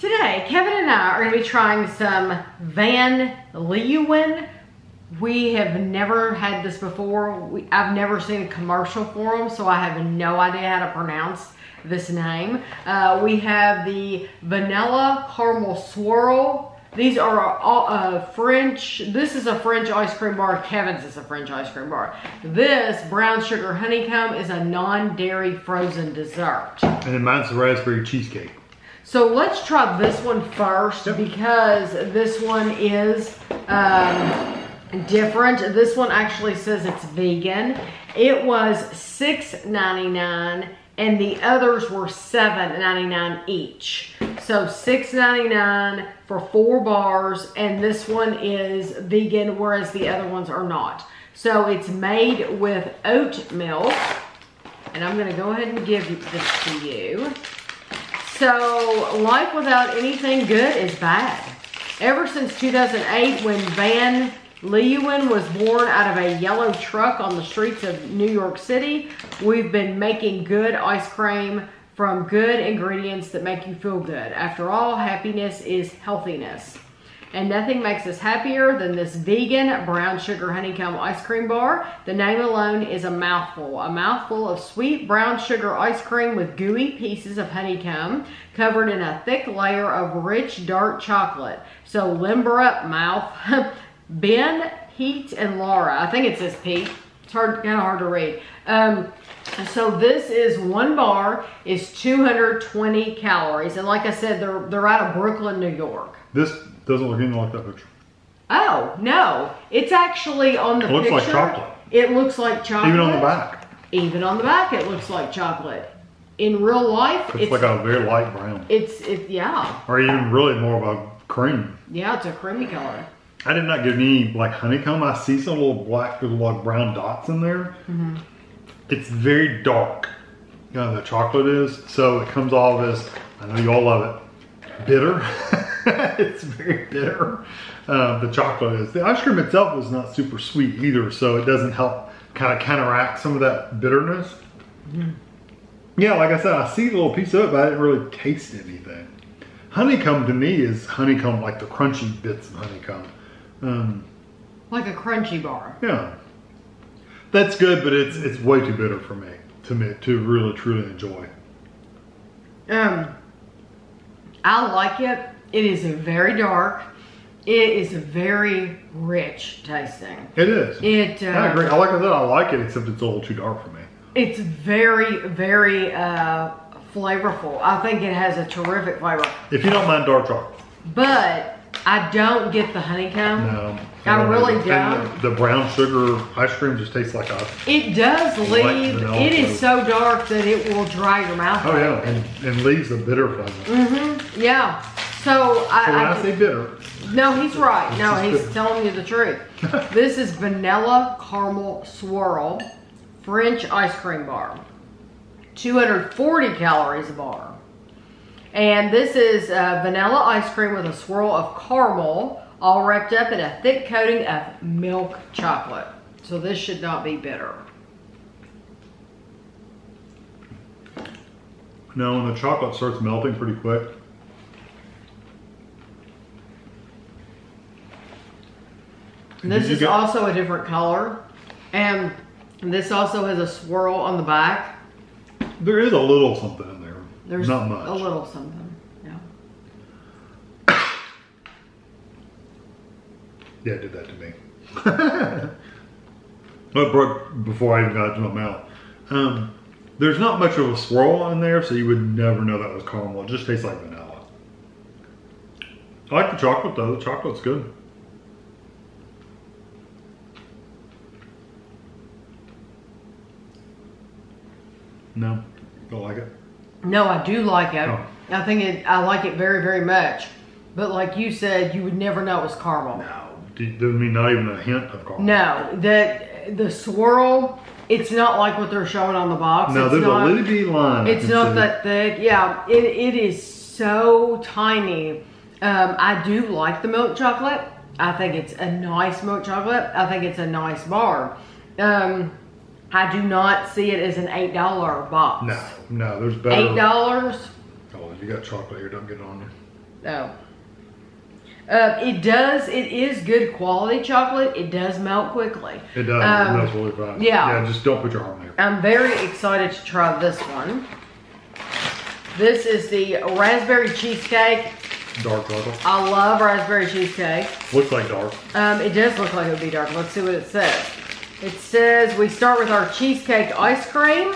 Today, Kevin and I are going to be trying some Van Leeuwen. We have never had this before. I've never seen a commercial for them, so I have no idea how to pronounce this name. We have the Vanilla Caramel Swirl. These are all French. This is a French ice cream bar. Kevin's is a French ice cream bar. This Brown Sugar Honeycomb is a non-dairy frozen dessert. And then mine's the Raspberry Cheesecake. So let's try this one first because this one is different. This one actually says it's vegan. It was $6.99 and the others were $7.99 each. So $6.99 for 4 bars, and this one is vegan, whereas the other ones are not. So it's made with oat milk, and I'm gonna go ahead and give this to you. So life without anything good is bad. Ever since 2008, when Van Leeuwen was born out of a yellow truck on the streets of New York City, we've been making good ice cream from good ingredients that make you feel good. After all, happiness is healthiness. And nothing makes us happier than this vegan brown sugar honeycomb ice cream bar. The name alone is a mouthful of sweet brown sugar ice cream with gooey pieces of honeycomb covered in a thick layer of rich dark chocolate. So limber up, mouth. Ben, Pete, and Laura. I think it says Pete. It's kind of hard to read. So this is 1 bar is 220 calories, and like I said, they're out of Brooklyn, New York. This doesn't look anything like that picture. Oh no, it's actually on the picture. It looks like chocolate. It looks like chocolate. Even on the back. Even on the back, it looks like chocolate. In real life, it's like a very light brown. Yeah. Or even really more of a cream. Yeah, it's a creamy color. I did not get any like honeycomb. I see some little black with like brown dots in there. Mm-hmm. It's very dark. The chocolate is. So it comes off as, I know you all love it, bitter. It's very bitter. The chocolate is. The ice cream itself is not super sweet either, so it doesn't help kind of counteract some of that bitterness. Mm-hmm. Yeah, like I said, I see a little piece of it, but I didn't really taste anything. Honeycomb to me is honeycomb, like the crunchy bits of honeycomb. Like a crunchy bar. Yeah. That's good, but it's way too bitter for me to really truly enjoy. I like it. It is very dark. It is very rich tasting. It is. I agree. I like it, except it's a little too dark for me. It's very, very flavorful. I think it has a terrific flavor. If you don't mind dark chocolate. But I don't get the honeycomb. No. I really don't. And the brown sugar ice cream just tastes like a... It does leave. It is so dark that it will dry your mouth out. Oh yeah, and leaves a bitter flavor. Mm-hmm. Yeah. So when I say bitter. No, he's right. No, he's telling you the truth. This is Vanilla Caramel Swirl French ice cream bar. 240 calories a bar. And this is vanilla ice cream with a swirl of caramel, all wrapped up in a thick coating of milk chocolate. So this should not be bitter. No, when the chocolate starts melting pretty quick. This is also a different color. And this also has a swirl on the back. There is a little something in there. There's not much. A little something, yeah. Yeah, it did that to me. It broke before I even got it to my mouth. There's not much of a swirl in there, so you would never know that was caramel. It just tastes like vanilla. I like the chocolate though. The chocolate's good. No, don't like it. No, I do like it. Oh. I like it very, very much. But like you said, you would never know it was caramel. No, doesn't mean not even a hint of caramel. No, the swirl, it's not like what they're showing on the box. No, there's a little bitty line. It's not that thick. Yeah, it is so tiny. I do like the milk chocolate. I think it's a nice milk chocolate. I think it's a nice bar. I do not see it as an $8 box. No, there's better. $8? Oh, you got chocolate here. Don't get it on you. No. It is good quality chocolate. It does melt quickly. It does. It melts really fast. Yeah. Yeah, just don't put your arm there. I'm very excited to try this one. This is the raspberry cheesecake. Dark chocolate. I love raspberry cheesecake. Looks like dark. It does look like it would be dark. Let's see what it says. It says we start with our cheesecake ice cream,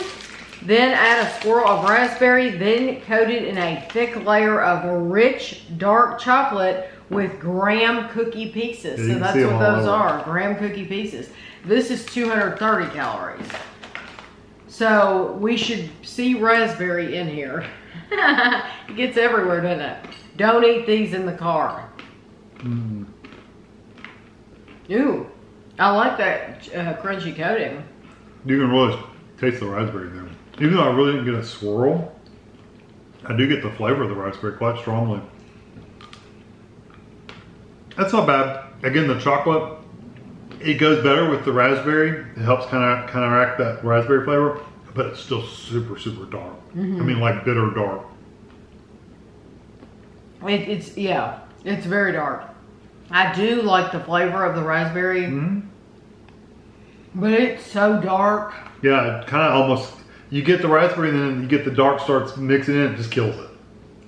then add a swirl of raspberry, then coat it in a thick layer of rich dark chocolate with graham cookie pieces. Yeah, so that's what those are, graham cookie pieces. This is 230 calories. So we should see raspberry in here. It gets everywhere, doesn't it? Don't eat these in the car. Mm. Ooh, I like that crunchy coating. You can really taste the raspberry there. Even though I really didn't get a swirl, I do get the flavor of the raspberry quite strongly. That's not bad. Again, the chocolate, it goes better with the raspberry. It helps kind of counteract that raspberry flavor, but it's still super, super dark. Mm-hmm. I mean, like bitter dark. It's very dark. I do like the flavor of the raspberry, Mm-hmm. but it's so dark. Yeah, it kind of almost, you get the raspberry and then you get the dark starts mixing in, it just kills it.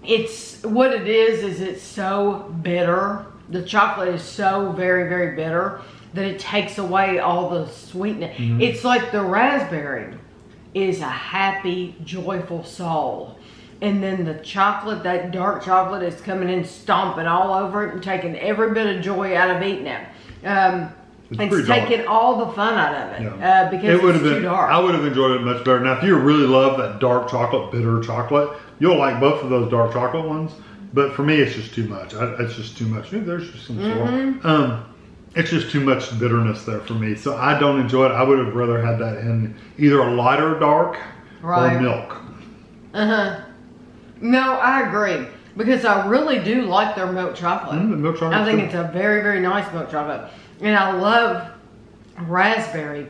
It's, what it is it's so bitter. The chocolate is so very, very bitter that it takes away all the sweetness. Mm-hmm. It's like the raspberry is a happy, joyful soul. And then the chocolate, that dark chocolate, is coming in stomping all over it and taking every bit of joy out of eating it. It's taking all the fun out of it, yeah. Because it's too dark. I would have enjoyed it much better. Now, if you really love that dark chocolate, bitter chocolate, you'll like both of those dark chocolate ones. But for me, it's just too much. It's just too much. Maybe there's just some swirl. It's just too much bitterness there for me. So I don't enjoy it. I would have rather had that in either a lighter dark or milk. No, I agree. Because I really do like their milk chocolate. The milk chocolate. I think it's a very, very nice milk chocolate. And I love raspberry.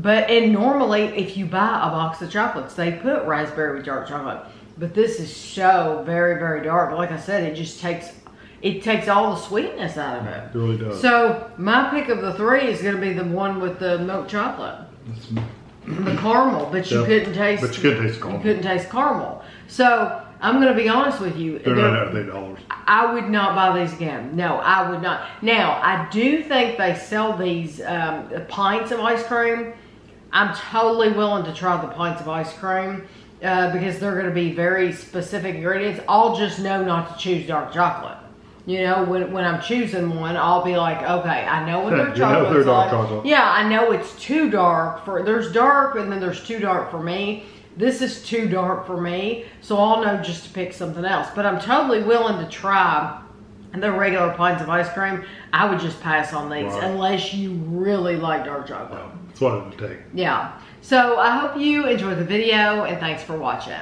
And normally, if you buy a box of chocolates, they put raspberry with dark chocolate. But this is so very, very dark. Like I said, it just takes all the sweetness out of it. It really does. So my pick of the three is going to be the one with the milk chocolate. The caramel, but you couldn't taste. But you couldn't taste caramel. You couldn't taste caramel. So I'm going to be honest with you. They're not $8. I would not buy these again. No, I would not. Now I do think they sell these pints of ice cream. I'm totally willing to try the pints of ice cream. Because they're going to be very specific ingredients. I'll just know not to choose dark chocolate. You know, when I'm choosing one, I'll be like, okay, I know what their chocolate's like. Yeah, I know it's too dark. There's dark and then there's too dark for me. This is too dark for me. So I'll know just to pick something else. But I'm totally willing to try the regular pints of ice cream. I would just pass on these unless you really like dark chocolate. Yeah, that's what it would take. Yeah. So I hope you enjoyed the video and thanks for watching.